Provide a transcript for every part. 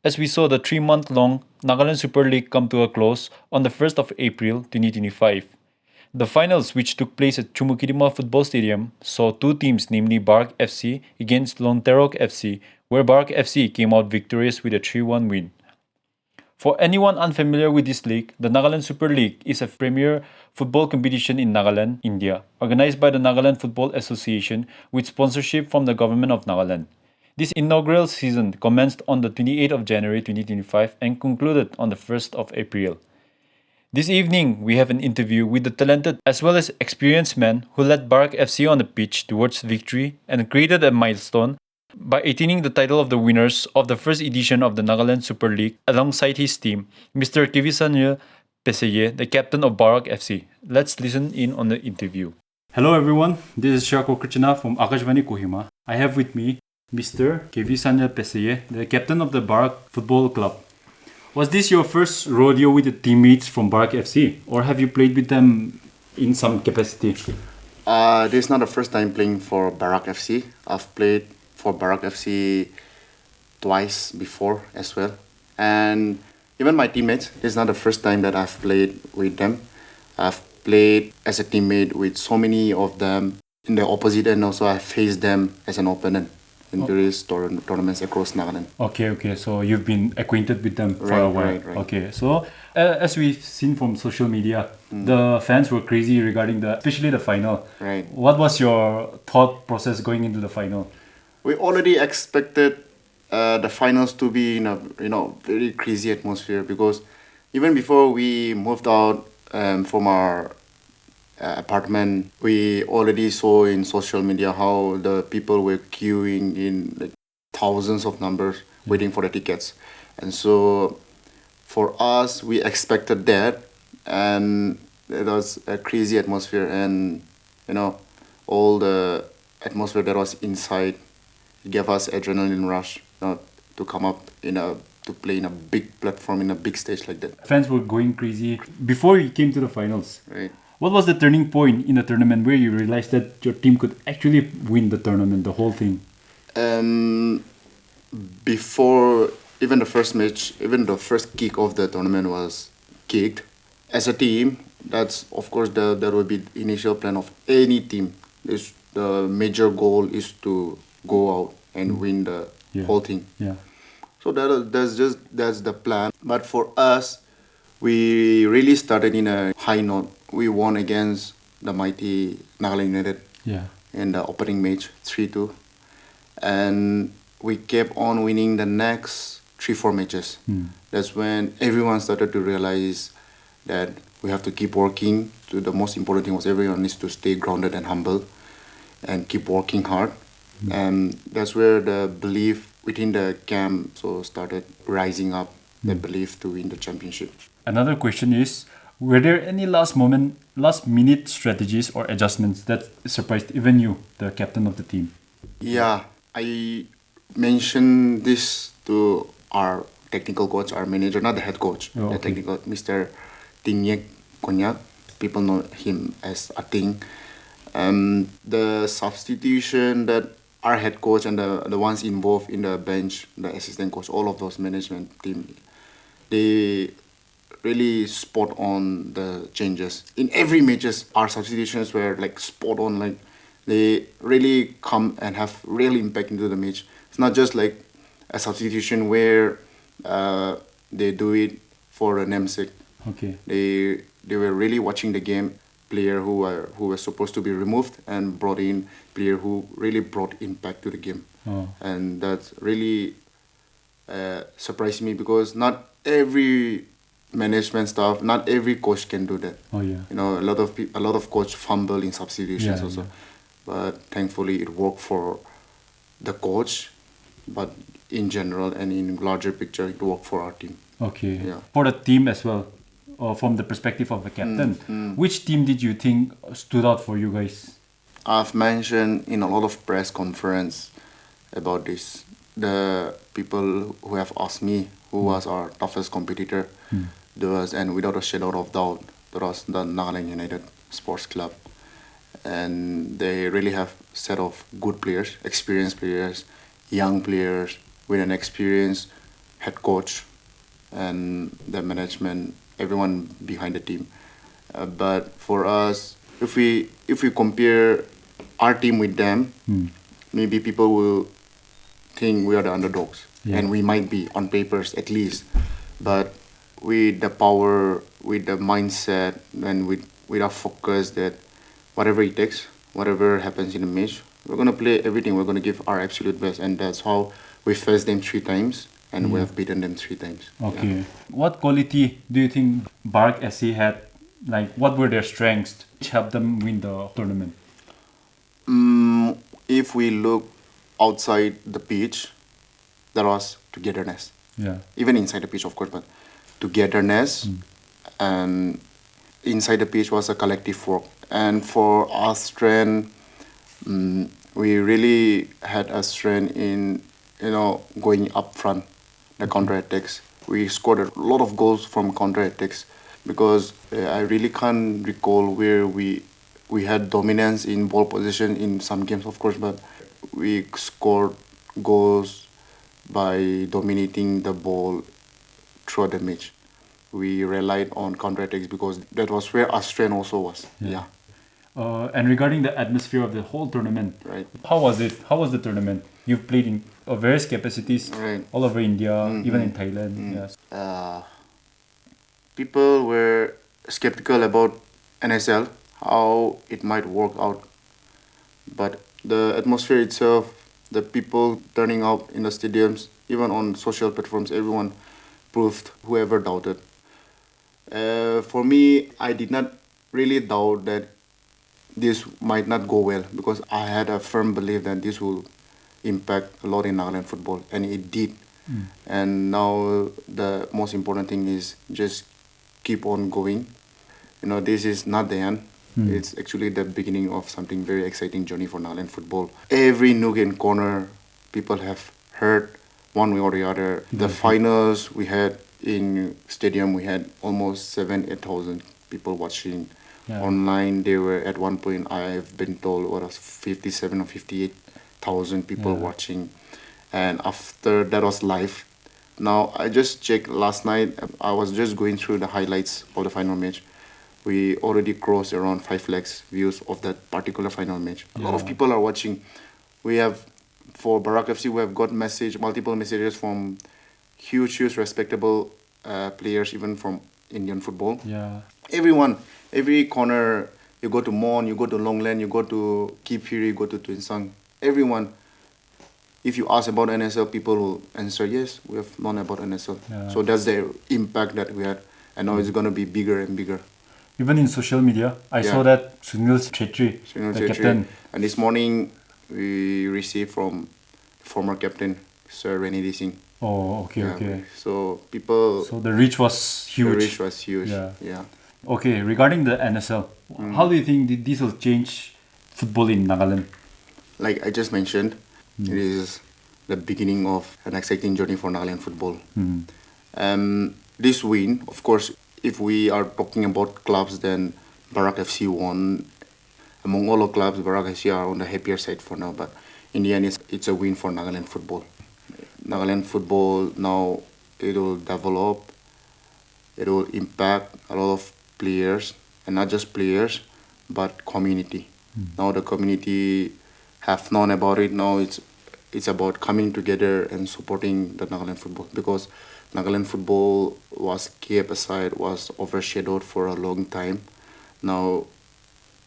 as we saw the 3-month-long Nagaland Super League come to a close on the 1st of April 2025. The finals, which took place at Chumukidima Football Stadium, saw two teams, namely Barak FC against Lonterok FC, where Barak FC came out victorious with a 3-1 win. For anyone unfamiliar with this league, the Nagaland Super League is a premier football competition in Nagaland, India, organized by the Nagaland Football Association with sponsorship from the government of Nagaland. This inaugural season commenced on the 28th of January 2025 and concluded on the 1st of April. This evening, we have an interview with the talented as well as experienced man who led Barak FC on the pitch towards victory and created a milestone by attaining the title of the winners of the first edition of the Nagaland Super League alongside his team, Mr. Kevisanyü Peseyie, the captain of Barak FC. Let's listen in on the interview. Hello everyone, this is Shirakho Krichena from Akashvani, Kohima. I have with me Mr. Kevisany Peseyie, the captain of the Barak Football Club. Was this your first rodeo with the teammates from Barak FC, or have you played with them in some capacity? This is not the first time playing for Barak FC. I've played for Barak FC twice before as well. And even my teammates, this is not the first time that I've played with them. I've played as a teammate with so many of them in the opposite, and also I faced them as an opponent in various tournaments across Nagaland. Okay. So you've been acquainted with them for a while. Right. Okay. So as we've seen from social media, the fans were crazy regarding especially the final. Right. What was your thought process going into the final? We already expected the finals to be in a very crazy atmosphere, because even before we moved out from our apartment, we already saw in social media how the people were queuing in like thousands of numbers waiting for the tickets. And so for us, we expected that, and it was a crazy atmosphere, and all the atmosphere that was inside gave us adrenaline rush to come up to play in a big platform, in a big stage like that. Fans were going crazy before you came to the finals. Right. What was the turning point in the tournament where you realized that your team could actually win the tournament, the whole thing? Before even the first match, even the first kick of the tournament was kicked, as a team, that's of course there will be initial plan of any team. The major goal is to go out and win the whole thing. Yeah. So that's the plan. But for us, we really started in a high note. We won against the mighty Nagaland United in the opening match, 3-2. And we kept on winning the next 3-4 matches. That's when everyone started to realize that we have to keep working. The most important thing was everyone needs to stay grounded and humble and keep working hard. And that's where the belief within the camp started rising up, the belief to win the championship. Another question is, were there any last minute strategies or adjustments that surprised even you, the captain of the team? Yeah, I mentioned this to our technical coach, our manager, not the head coach, the technical, Mr. Tinyek Konyak. People know him as Ating. The substitution that our head coach and the ones involved in the bench, the assistant coach, all of those management team, they really spot on the changes. In every matches, our substitutions were like spot on. Like they really come and have real impact into the match. It's not just like a substitution where they do it for a namesake. Okay. They were really watching the game. Player who were supposed to be removed and brought in player who really brought impact to the game. And that really surprised me, because not every management staff, not every coach can do that. A lot of coach fumble in substitutions also. But thankfully it worked for the coach, but in general and in larger picture it worked for our team. Okay. For the team as well, from the perspective of the captain, which team did you think stood out for you guys? I've mentioned in a lot of press conference about this. The people who have asked me who was our toughest competitor, and without a shadow of doubt, there was the Nagaland United Sports Club. And they really have a set of good players, experienced players, young players with an experience, head coach and the management, everyone behind the team. But for us, if we compare our team with them, maybe people will think we are the underdogs, and we might be on papers at least. But with the power, with the mindset, and with our focus that whatever it takes, whatever happens in the match, we're gonna play everything. We're gonna give our absolute best, and that's how we faced them 3 times, and we have beaten them 3 times. Okay. What quality do you think Barak FC had? Like, what were their strengths which helped them win the tournament? If we look outside the pitch, there was togetherness. Yeah. Even inside the pitch, of course, but togetherness, and inside the pitch was a collective work. And for our strength, we really had a strength in going up front, the counter attacks. We scored a lot of goals from counter attacks because I really can't recall where we had dominance in ball position in some games, of course, but we scored goals by dominating the ball throughout the match. We relied on counter attacks because that was where our strength also was. Yeah. And regarding the atmosphere of the whole tournament, Right. how was it? How was the tournament? You've played in various capacities Right. all over India, even in Thailand. Yes. People were skeptical about NSL, how it might work out. But the atmosphere itself, the people turning out in the stadiums, even on social platforms, everyone proved whoever doubted. For me, I did not really doubt that this might not go well because I had a firm belief that this will impact a lot in Nagaland football, and it did. And now the most important thing is just keep on going. This is not the end. It's actually the beginning of something very exciting journey for Nagaland football. Every nook and corner, people have heard one way or the other. The finals we had in stadium, we had almost 7,000-8,000 people watching. Yeah. Online, they were at one point, I've been told, what was 57 or 58,000 people watching. And after that was live. Now, I just checked last night. I was just going through the highlights of the final match. We already crossed around 5 lakhs views of that particular final match. A lot of people are watching. We have, for Barak FC, we have got multiple messages from huge, respectable players, even from Indian football. Yeah. Everyone, every corner, you go to Mon, you go to Longland, you go to Kipiri, you go to Twinsang, everyone, if you ask about NSL, people will answer, yes, we have known about NSL. Yeah. So that's the impact that we had. And now it's going to be bigger and bigger. Even in social media, I saw that Sunil Chetri, Sunil the Chetri. captain. And this morning, we received from former captain, Sir Rennie Singh. Oh, okay. So people... So the reach was huge. The reach was huge. Yeah. Okay, regarding the NSL, how do you think this will change football in Nagaland? Like I just mentioned, it is the beginning of an exciting journey for Nagaland football. This win, of course, if we are talking about clubs, then Barak FC won. Among all the clubs, Barak FC are on the happier side for now, but in the end, it's a win for Nagaland football. Nagaland football now, it will develop, it will impact a lot of players, and not just players, but community. Now the community have known about it. Now it's about coming together and supporting the Nagaland football, because Nagaland football was kept aside, was overshadowed for a long time. Now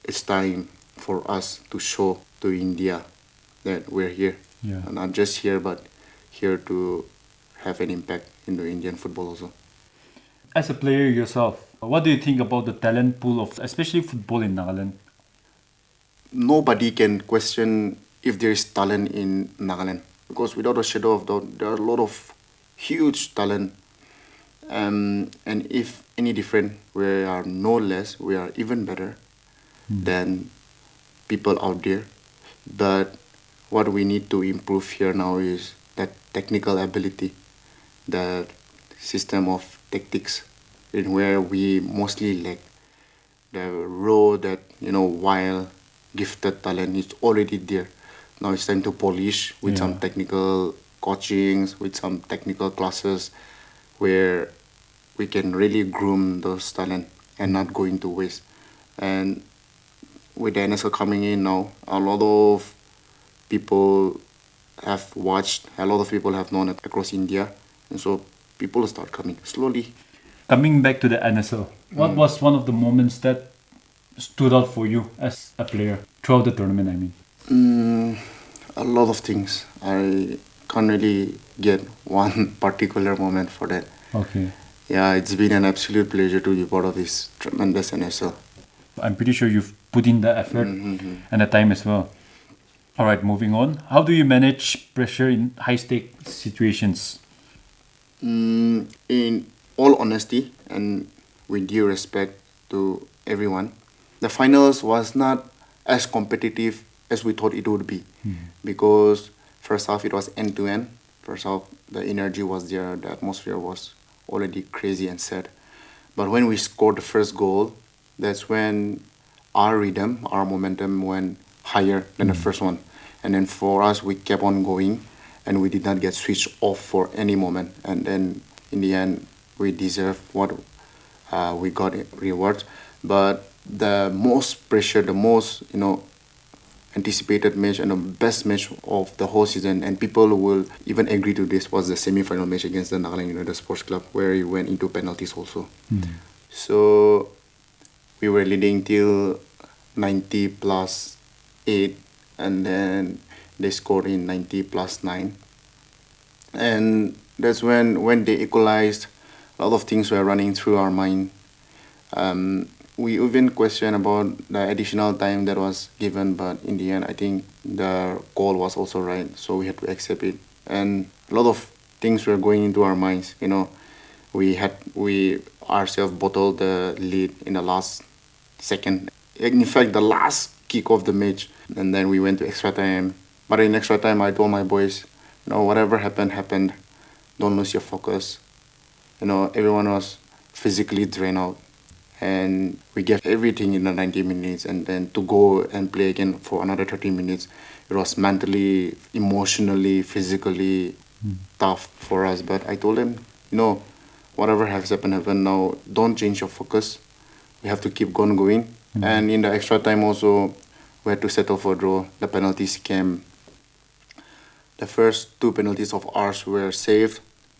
it's time for us to show to India that we're here. And not just here, but here to have an impact in the Indian football also. As a player yourself, what do you think about the talent pool of especially football in Nagaland? Nobody can question if there is talent in Nagaland, because without a shadow of doubt, there are a lot of huge talent. And if any different, we are no less, we are even better than people out there. But what we need to improve here now is that technical ability, that system of tactics, in where we mostly lack. The raw, that wild, gifted talent is already there. Now it's time to polish with some technical coachings, with some technical classes where we can really groom those talent and not going to waste. And with the NSL coming in now, a lot of people have watched, a lot of people have known it across India, and so people start coming slowly. Coming back to the NSL, what was one of the moments that stood out for you as a player throughout the tournament? I mean, A lot of things. I can't really get one particular moment for that. okay. Yeah, it's been an absolute pleasure to be part of this tremendous NSL. I'm pretty sure you've put in the effort and the time as well. All right, moving on. How do you manage pressure in high-stake situations? In all honesty and with due respect to everyone, the finals was not as competitive as we thought it would be, because first half it was end to end. First half the energy was there, the atmosphere was already crazy and sad. But when we scored the first goal, that's when our rhythm, our momentum went higher than the first one. And then for us, we kept on going and we did not get switched off for any moment. And then in the end, we deserve what we got rewards. But the most pressure, the most, anticipated match and the best match of the whole season, and people will even agree to this, was the semi-final match against the Nagaland United Sports Club, where we went into penalties also. So we were leading till 90 plus 8, and then they scored in 90 plus 9. And that's when they equalized, a lot of things were running through our mind. We even questioned about the additional time that was given, but in the end, I think the call was also right, so we had to accept it. And a lot of things were going into our minds. We ourselves bottled the lead in the last second. In fact, the last kick of the match, and then we went to extra time. But in extra time, I told my boys, whatever happened. Don't lose your focus. Everyone was physically drained out, and we gave everything in the 90 minutes, and then to go and play again for another 30 minutes, it was mentally, emotionally, physically tough for us. But I told them, whatever has happened now, don't change your focus. We have to keep going. And in the extra time also, we had to settle for a draw. The penalties came. The first two penalties of ours were saved.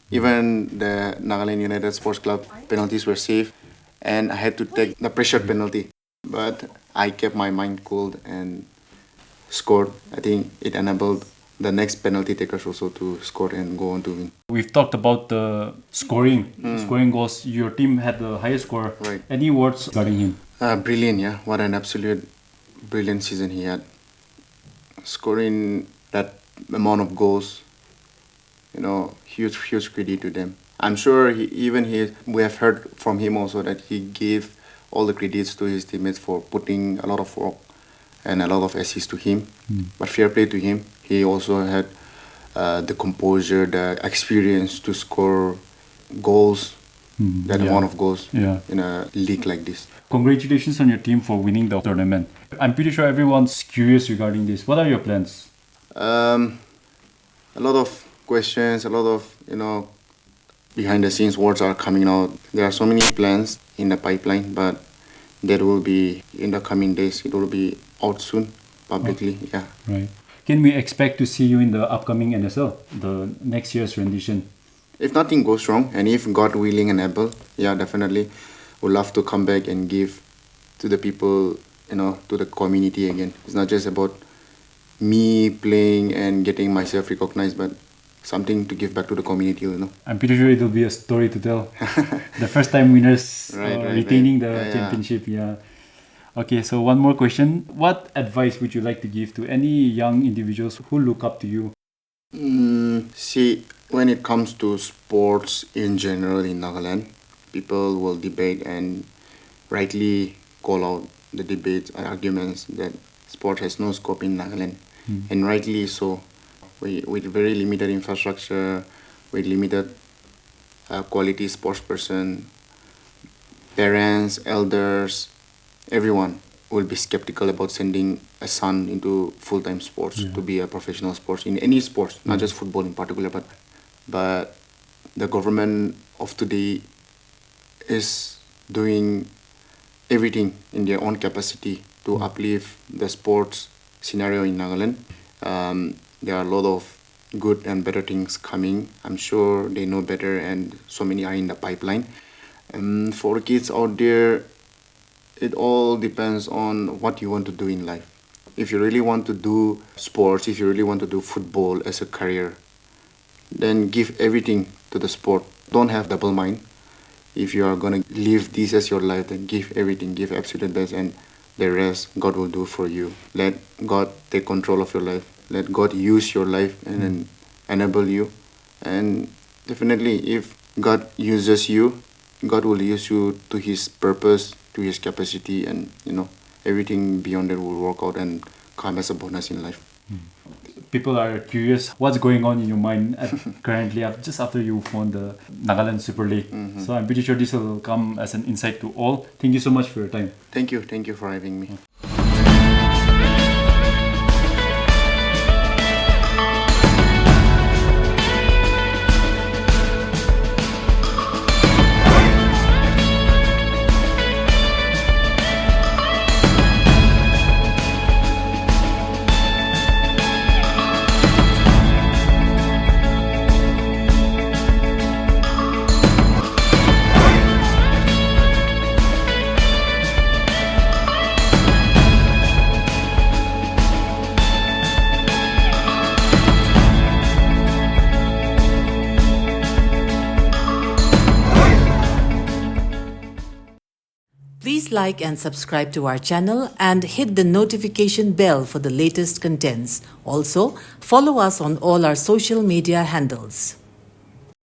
Even the Nagaland United Sports Club penalties were saved. And I had to take the pressure penalty. But I kept my mind cool and scored. I think it enabled the next penalty takers also to score and go on to win. We've talked about the scoring goals. Your team had the highest score. Right. Any words regarding him? Brilliant, yeah. What an absolute brilliant season he had. Scoring that amount of goals, huge credit to them. I'm sure we have heard from him also that he gave all the credits to his teammates for putting a lot of work and a lot of assists to him. But fair play to him. He also had the composure, the experience to score goals, that amount of goals in a league like this. Congratulations on your team for winning the tournament. I'm pretty sure everyone's curious regarding this. What are your plans? A lot of questions, a lot of, behind the scenes words are coming out. There are so many plans in the pipeline, but that will be in the coming days. It will be out soon, publicly, yeah. Right. Can we expect to see you in the upcoming NSL, the next year's rendition? If nothing goes wrong, and if God willing and able, yeah, definitely, would love to come back and give to the people, to the community again. It's not just about me playing and getting myself recognized, but something to give back to the community, I'm pretty sure it'll be a story to tell. The first time winners retaining the Yeah. championship. Yeah. Okay, so one more question. What advice would you like to give to any young individuals who look up to you? See, when it comes to sports in general in Nagaland, people will debate and rightly call out the debates and arguments that sport has no scope in Nagaland, and rightly so. With very limited infrastructure, with limited quality sports person, parents, elders, everyone, will be skeptical about sending a son into full-time sports to be a professional sports in any sports, not just football in particular, but the government of today is doing everything in their own capacity to uplift the sports scenario in Nagaland. There are a lot of good and better things coming. I'm sure they know better, and so many are in the pipeline. For kids out there, it all depends on what you want to do in life. If you really want to do sports, if you really want to do football as a career, then give everything to the sport. Don't have double mind. If you are gonna live this as your life, then give everything, give absolute best, and the rest God will do for you. Let God take control of your life. Let God use your life and then enable you. And definitely, if God uses you, God will use you to His purpose, to His capacity, and everything beyond that will work out and come as a bonus in life. People are curious what's going on in your mind currently just after you won the Nagaland Super League. So I'm pretty sure this will come as an insight to all. Thank you so much for your time. Thank you for having me. Please like and subscribe to our channel and hit the notification bell for the latest contents. Also, follow us on all our social media handles.